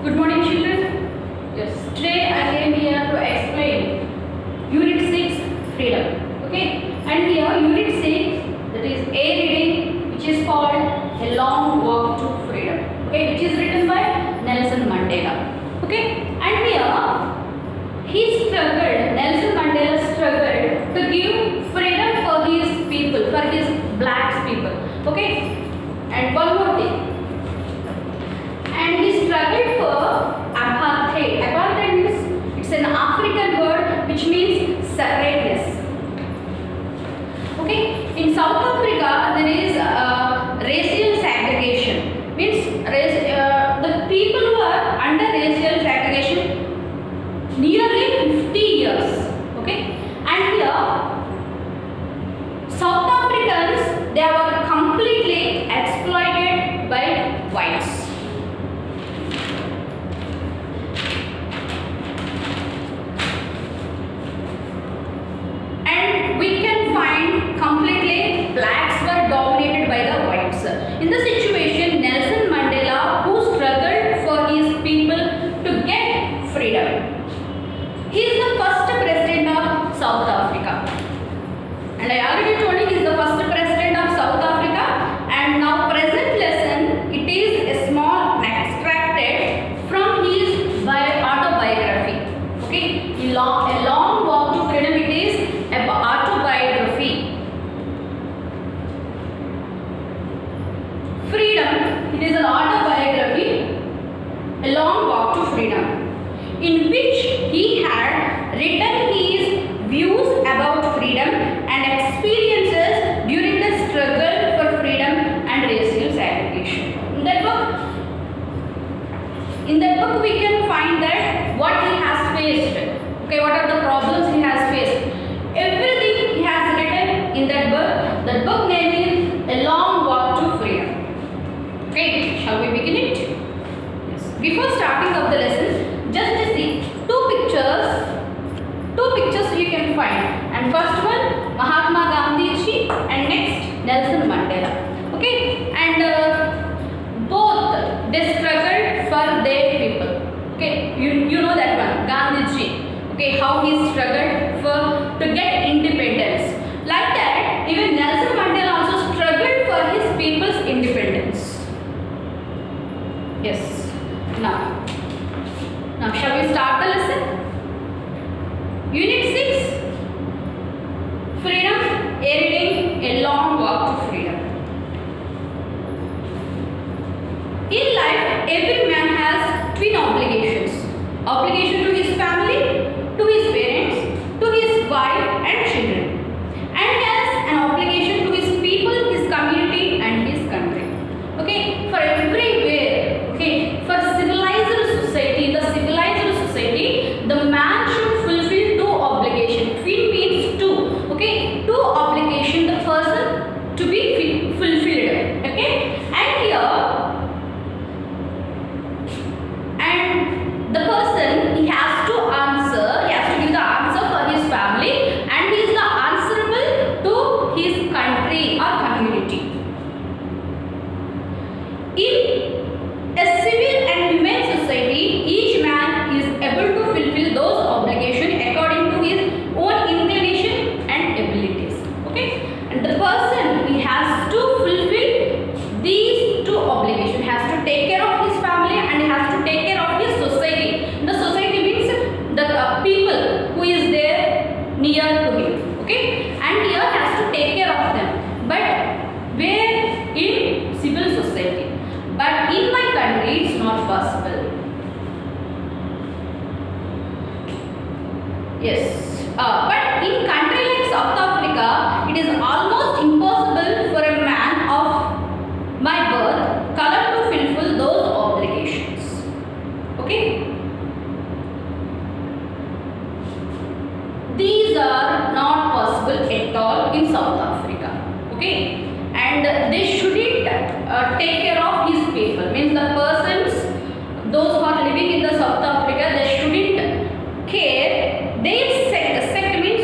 Good morning, children. Yes, today I came here to explain Unit 6 Freedom. Okay, and here Unit 6, that is A reading, which is called A Long Walk to Freedom. Okay, which is written by Nelson Mandela. Okay, and here Nelson Mandela struggled to give freedom for his people, for his blacks people. Okay, and one more thing. And he struggled for apartheid. Apartheid means it's an African word which means separateness. Okay, in South Africa there is racial segregation. Means the people who are under racial segregation nearly 50 years. Okay, and here South Africans, they were completely exploited by whites. Completely blacks were dominated by the whites. In the situation, Nelson Mandela, who struggled for his people to get freedom, he is the first president of South Africa. And I already told you he is the first president of South Africa. And now present lesson, it is a small extracted from his autobiography. Okay, a long walk to freedom. It is an autobiography. Freedom, it is an autobiography, A Long Walk to Freedom, in which he had written his views about freedom and experiences during the struggle for freedom and racial segregation. In that book we can find that what he has faced, okay, what are the problems he has faced. Everything he has written in that book. That book name is A Long Walk to Freedom. Okay, shall we begin it? Yes. Before starting of the lesson, just see two pictures you can find. And first one, Mahatma Gandhi ji, and next Nelson Mandela. Okay, and both they struggled for their people. Okay, you know that one, Gandhi ji. Okay, how he struggled to get independence. Like that, even Nelson Mandela also struggled for his people's independence. Yes. Now shall we start the lesson? Unit 6, Freedom, A reading, A Long Walk to Freedom. In life, every man has twin obligations. Obligation to his family, to his parents, to his wife and children, and has an obligation to his people, his community and his country. Okay, for everywhere. Okay, for civilized society, the man should fulfill two obligations. Twin means two. Okay, two obligation, the person to be fulfilled. Okay, and the person, he has to give the answer for his family, and he is the answerable to his country or community. In a civil and humane society, each man is able to fulfill those obligations according to his own inclination and abilities. Okay, and the person, he has to fulfill these two obligations. He has to take care of his family and he has to take care of his society. The society means the people who is there near to him. Okay, and here he has to take care of them. But where? In civil society. But in my country, it's not possible. Yes. But in country like South Africa, it is almost impossible for a man of my birth color to fulfill those obligations. Okay. These are not possible at all in South Africa. Okay. And they shouldn't take care of his people. Means the persons, those who are living in the South Africa, they shouldn't care. Their sect means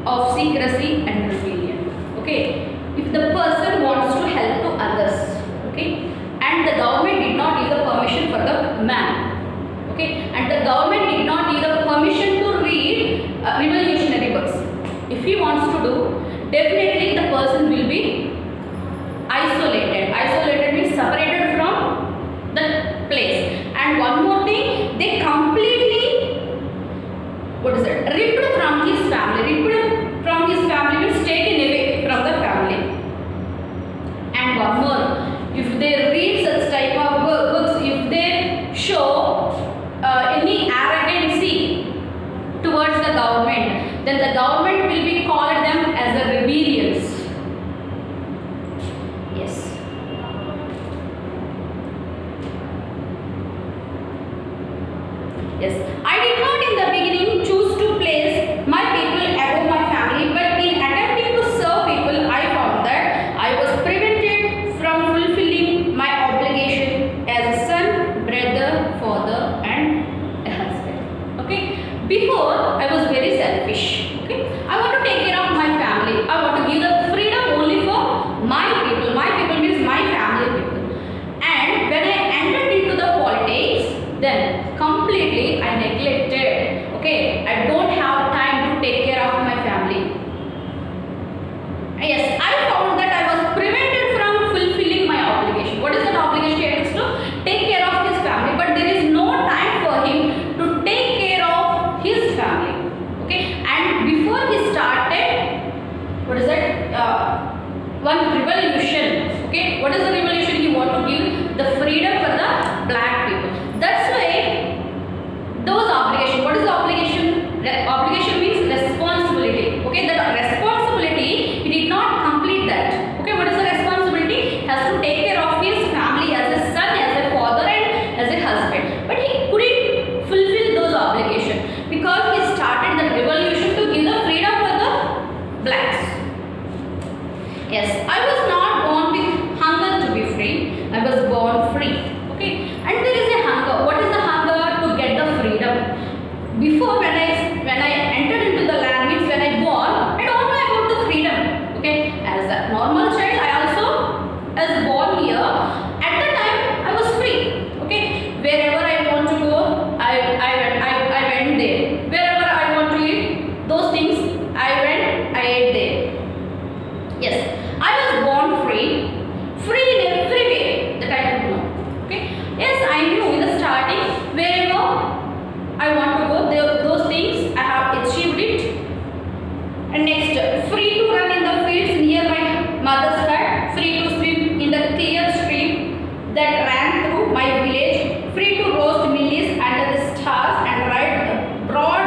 of secrecy and rebellion. Okay, if the person wants to help to others, okay, and the government did not give the permission for the man, okay, and the government did not give the permission to read revolutionary books. If he wants to do, definitely the person will be isolated. Isolated means separated from the place. And one more thing, they completely, what is it, ripped from his family. Ripped from his family means taken away from the family. And one more, if they read such type of books, if they show any arrogancy towards the government, then the government will be called them as a rebellions. Yes. Yes, I did not in the beginning choose to place my people above my family, but in attempting to serve people, I found that I was prevented from fulfilling my obligation as a son, brother, father, and a husband. Okay, before I was very selfish. Okay, I want to take care of my family. I want to give the freedom only for my people. My people means my family people. And when I entered into the politics, then completely I neglected. Okay, I don't have time to take care of my family. Yes, I found that I was prevented from fulfilling my obligation. What is that obligation? It is to take care of his family, but there is no time for him to take care of his family. Okay, and before he started, what is that? One revolution. Okay, what is the revolution? He want to give the freedom for the black people. That's why those obligation. What is the obligation? Obligation means responsibility. Okay, that responsibility he did not complete that. Okay, what is the responsibility? He has to take care of his family as a son, as a father, and as a husband. But he couldn't fulfill those obligations because he started the revolution to give the freedom for the blacks. Yes, I was not born with hunger to be free. I was born free. Okay, and there is a hunger. What is the hunger? To get the freedom. Before when I entered into the land, means when I born, I don't know about the freedom. Okay, as a normal child, I also as born here. At the time, I was free. Okay, wherever I want to go, I went there. Wherever I want to eat, those things I went, I ate there. Yes. I was born free in every way that I could know. Okay. Yes, I knew in the starting wherever I want to go, those things I have achieved it. And next, free to run in the fields near my mother's hut, free to swim in the clear stream that ran through my village, free to roast millies under the stars and ride the broad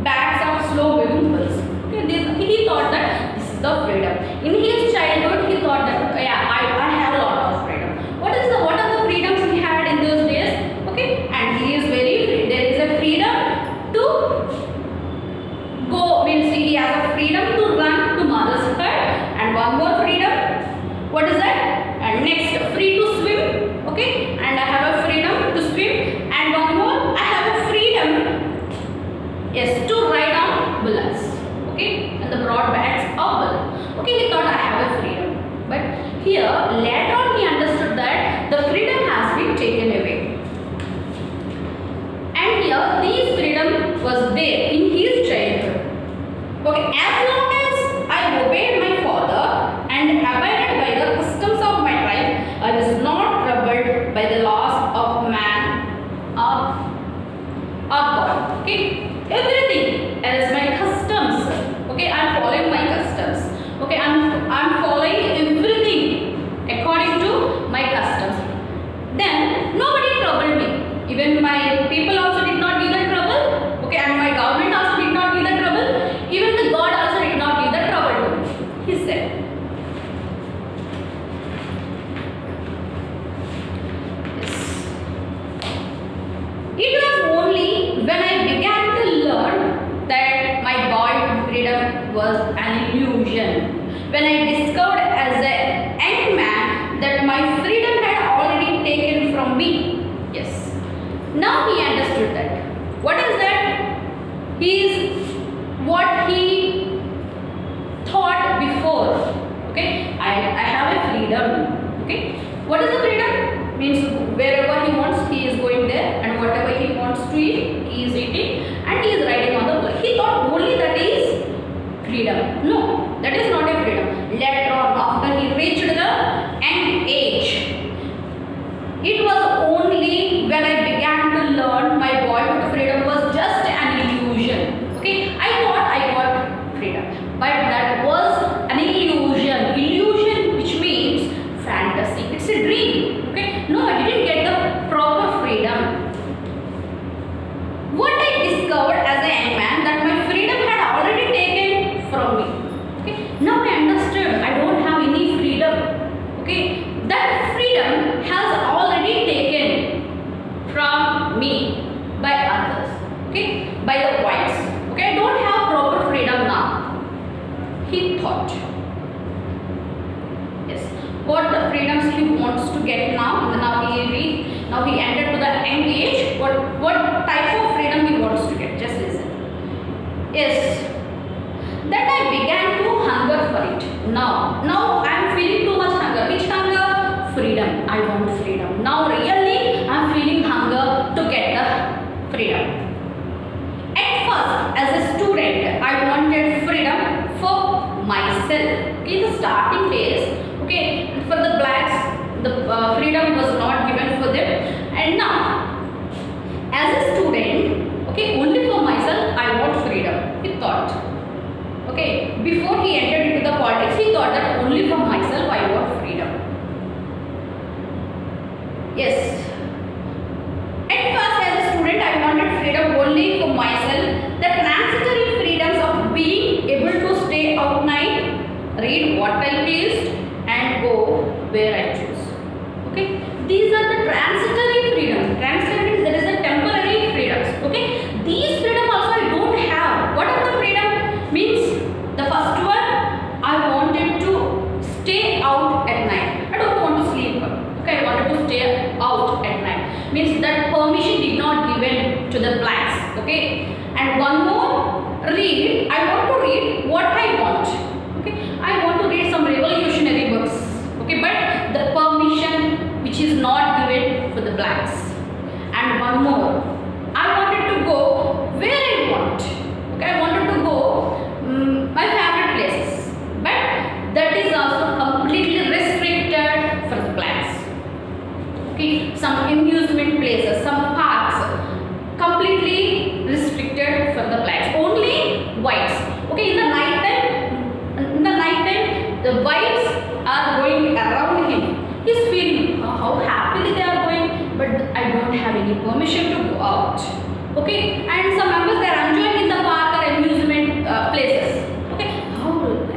backs of slow moving bulls. Okay, he thought that this is the freedom. In his childhood, he thought that I have a lot of freedom. What are the freedoms he had in those days? Okay, and he is very free. There is a freedom to go, means he has a freedom to run to mother's hut, and one more freedom. What is that? And next, free to swim. Okay, and I have a freedom to swim, and one more, I have a freedom. Yes, to ride on bullocks. Okay, and the broad backs of bullocks. Okay, he thought I have a freedom. But here, later on he understood that the freedom has been taken away. And here, this freedom was there in his childhood. Okay, as long as I obeyed my father and abided by the customs of my tribe, I was not troubled by the laws of man or God. Okay, everything as my customs. Okay, I am following my customs. Okay, I'm following everything according to my customs. Then nobody troubled me. Even my people also did not give the trouble. Okay, and my government also did not give the trouble. Even the God also did not give the trouble to me. He said. Yes. It was only when I began to learn that my boyhood freedom was an illusion. When I discovered as a young man that my freedom had already taken from me. Yes. Now he understood that. What is that? What he freedom. Okay, what is the freedom? Means wherever he wants he is going there, and whatever he wants to eat he is eating, and he is riding on the bike. He thought only that is freedom. No, that is not a freedom. Later on, after he reached the young age, it was only when I began to learn my boyhood freedom was just an illusion. Okay, I thought I got freedom, but that was an illusion. Illusion, which means fantasy. It's a dream. Okay, no, I didn't get the proper freedom. What I discovered as a young man that my freedom had already taken from me. Okay, now I understood I don't have any freedom. Okay, that freedom has already taken from me by others. Okay, by the whites. Okay, I don't have proper freedom now. He thought. Yes, what the freedoms he wants to get now. Now he entered to the young age. What type of freedom he wants to get? Just listen. Yes, that I began to hunger for it. Now I am feeling too much hunger. Which hunger? Freedom. I want freedom. Now really I am feeling hunger to get the freedom. At first, as a student, I wanted freedom for myself. In the starting days, okay, for the blacks, the freedom was not given for them. And now, as a student, okay, only for myself, I want freedom. He thought. Okay, before he entered into the politics, he thought that only for myself, I want freedom. Yes. At first, as a student, I wanted freedom only for myself. The transitory freedoms of being able to stay out night, read what I pleased, and go where I choose. Okay, these are the transitory freedoms. Transitory means there is a temporary freedoms. Okay, these freedom also I don't have. What are the freedom? Means the first one, I wanted to stay out at night. I don't want to sleep. Okay, I wanted to stay out at night. Means that permission did not given to the blacks. Okay, and one more, read. I want to read what I want. Okay, I want to read some revolutionary books. Okay, but the permission which is not given for the blacks. And one more, I wanted to go where I want. Okay, I wanted to go my favorite places, but that is also completely restricted for the blacks. Okay, some amusement places, some parks, completely restricted for the blacks. Only whites. Okay, in the night time, the whites are going around him. He's feeling how happily they are going, but I don't have any permission to go out. Okay, and some members they are enjoying in the park or amusement places. Okay, how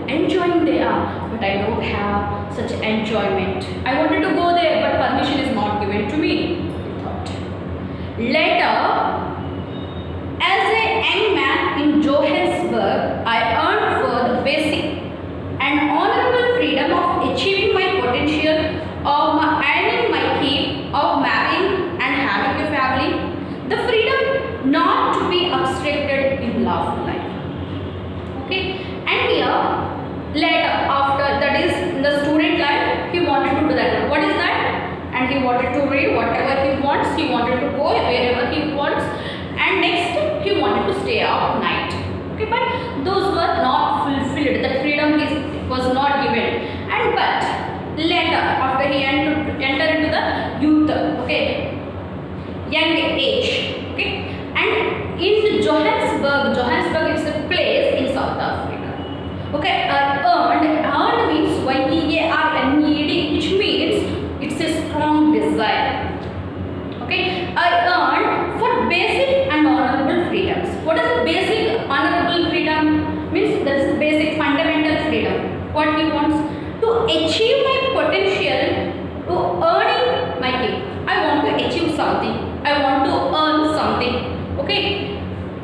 enjoying they are, but I don't have such enjoyment. I wanted to go there, but permission is not given to me. He thought. Later, as a young man in Johannesburg, I earned for the basic and honorable freedom of achieving my potential, of earning my keep, of marrying and having a family, the freedom not to be abstracted in lawful life. Okay, and here later after that is in the student life, he wanted to do that. What is that? And he wanted to read whatever he wants. He wanted to go wherever he wants, and next he wanted to stay up night. Okay, but those were not fulfilled. That freedom was not given. And but later, after he entered into the youth, okay, young age, okay, and in Johannesburg is a place in South Africa. Okay, earned means YEARNED, which means it's a strong desire. Okay, I earned for basic and honorable freedoms. What is the basic honorable freedom? Means that is the basic fundamental freedom. What he wants to achieve my potential, to earning my keep. I want to achieve something. I want to earn something. Okay,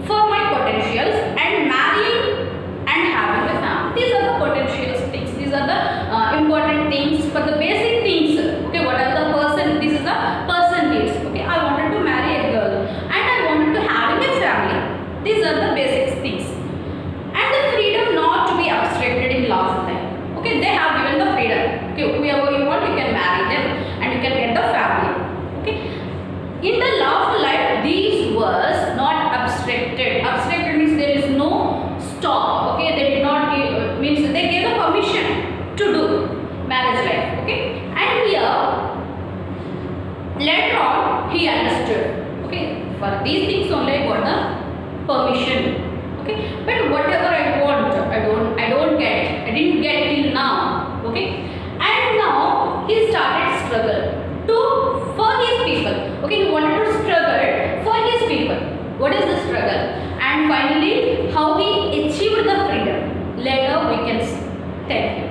for my potentials, and marrying and having a family. These are the potential things. These are the important things for the basic things. Okay, what are the person? This is the person needs. Okay, I wanted to marry a girl and I wanted to having a family. These are the basic things. And the freedom not to be abstracted in lawful life. Okay, they have given the freedom. Okay, whoever you For these things only I got the permission. Okay, but whatever I want, I didn't get till now. Okay, and now he started struggle for his people. Okay, he wanted to struggle for his people. What is the struggle? And finally, how he achieved the freedom. Later we can tell him.